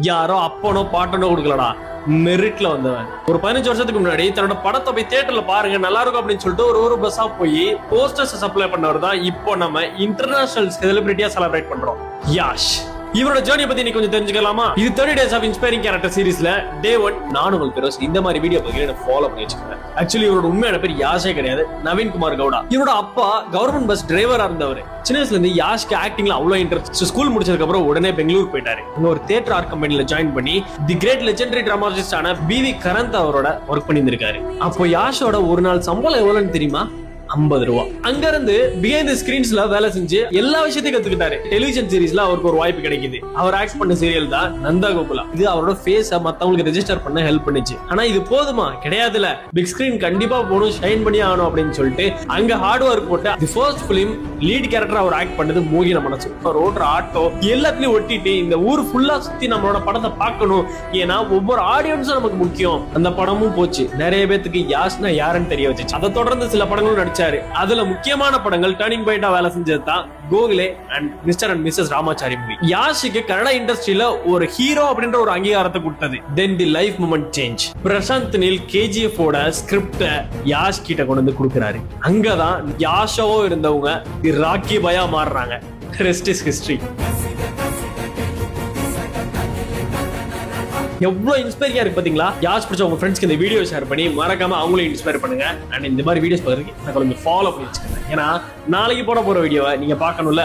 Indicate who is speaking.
Speaker 1: யாரோ அப்பனோ பாட்டனோ கொடுக்கலடா, மெரிட்ல வந்தவன். ஒரு 15 வருஷத்துக்கு முன்னாடி தன்னோட படத்தை போய் தியேட்டர்ல பாருங்க நல்லா இருக்கும் அப்படின்னு சொல்லிட்டு ஒரு பஸ்ஸா போய் போஸ்டர்ஸ் சப்ளை பண்ணவர் தான் இப்போ நம்ம இன்டர்நேஷனல் செலிபிரிட்டியா செலிப்ரேட் பண்றோம், யாஷ். இவரோட ஜேர்னி பத்தி நீ கொஞ்சம் தெரிஞ்சுக்கலாமா? இது 30 டேஸ் ஆஃப் இன்ஸ்பைரிங் கேரக்டர் சீரிஸ்ல டே 1. நான் உங்களுக்கு பெரோஸ். இந்த மாதிரி வீடியோ பத்தி ஃபாலோ பண்ணி வச்சுக்கோங்க. ஆக்சுவலி இவரோட உண்மையான பேர் யாஷே கிடையாது, நவீன் குமார் கவுடா. இவரோட அப்பா கவர்மெண்ட் பஸ் டிரைவரா இருந்தவர். சின்ன வயசுல இருந்து யாஷ்க்கு ஆக்டிங்ல அவ்வளவு இன்ட்ரெஸ்ட். ஸ்கூல் முடிச்சதுக்கு அப்புறம் உடனே பெங்களூர் போயிட்டாரு. இங்க ஒரு தியேட்டர் ஆர்ட் கம்பெனில ஜாயின் பண்ணி தி கிரேட் லெஜெண்டரி டிராமாட்டிஸ்டான பிவி கரந்த் அவரோட ஒர்க் பண்ணி இருந்திருக்காரு. அப்போ யாஷோட ஒரு நாள் சம்பளம் எவ்வளவுன்னு தெரியுமா? 50 ரூபா. அங்க இருந்து பிஹைண்ட் தி ஸ்கிரீன்ஸ்ல வேலை செஞ்சு எல்லா விஷயத்தையும் கத்துக்கிட்டாரு. டெலிவிஷன் சீரிஸ்ல அவருக்கு ஒரு வாய்ப்பு கிடைக்குது. அவர் ஆக்ட் பண்ண சீரியல் தான் நந்தா கோகுலா. இது அவரோட ஃபேஸ மத்தவங்களுக்கு ரெஜிஸ்டர் பண்ண ஹெல்ப் பண்ணுச்சு. ஆனா இது போதுமா? கிடையாதுல. பிக் ஸ்கிரீன் கண்டிப்பா போகணும், ஷைன் பண்ணி ஆகணும் அப்படின்னு சொல்லிட்டு அங்க ஹார்ட் ஒர்க் போட்டு the first film lead character அவர் ஆக்ட் பண்ணது மோகின மனசு. ரோட்ற ஆட்டோ எல்லாத்துலயும் ஒட்டிட்டு இந்த ஊர் ஃபுல்லா சுத்தி நம்மளோட படத்தை பார்க்கணும், ஏன்னா ஒவ்வொரு ஆடியன்ஸும் நமக்கு முக்கியம். அந்த படமும் போச்சு. நிறைய பேத்துக்கு யாஷ்னா யாருன்னு தெரிய வச்சு. அதை தொடர்ந்து சில படங்களும் நடிச்சாரு. அதுல முக்கியமான படங்கள் டர்னிங் பாயிண்டா வேலை செஞ்சது தான் Googly and mister and missus Ramachari movie. யாஷுக்கு கன்னட இண்டஸ்ட்ரியில ஒரு ஹீரோ அப்படின்ற ஒரு அங்கீகாரத்தை கொடுத்தது. Then the life moment change. Prashanth Neel KGF ஓட ஸ்கிரிப்ட யாஷ் கிட்ட கொண்டு வந்து கொடுக்கிறாரு. அங்கதான் யாஷாவோ இருந்தவங்க தி ராக்கி பாயா மாறுறாங்க. Rest is history. எவ்வளவு இன்ஸ்பைரிங்கா இருக்கு பாத்தீங்களா? யாஷ் பிடிச்ச உங்க ஃப்ரெண்ட்ஸ்க்கு இந்த வீடியோ ஷேர் பண்ணி மறக்காம அவங்களையும் இன்ஸ்பயர் பண்ணுங்க. அண்ட் இந்த மாதிரி வீடியோஸ் பார்க்கறதுக்கு நான் கொஞ்சம் ஃபாலோ பண்ணி வச்சுக்கோங்க. ஏன்னா நாளைக்கு போற வீடியோவை நீங்க பார்க்கணும்ல.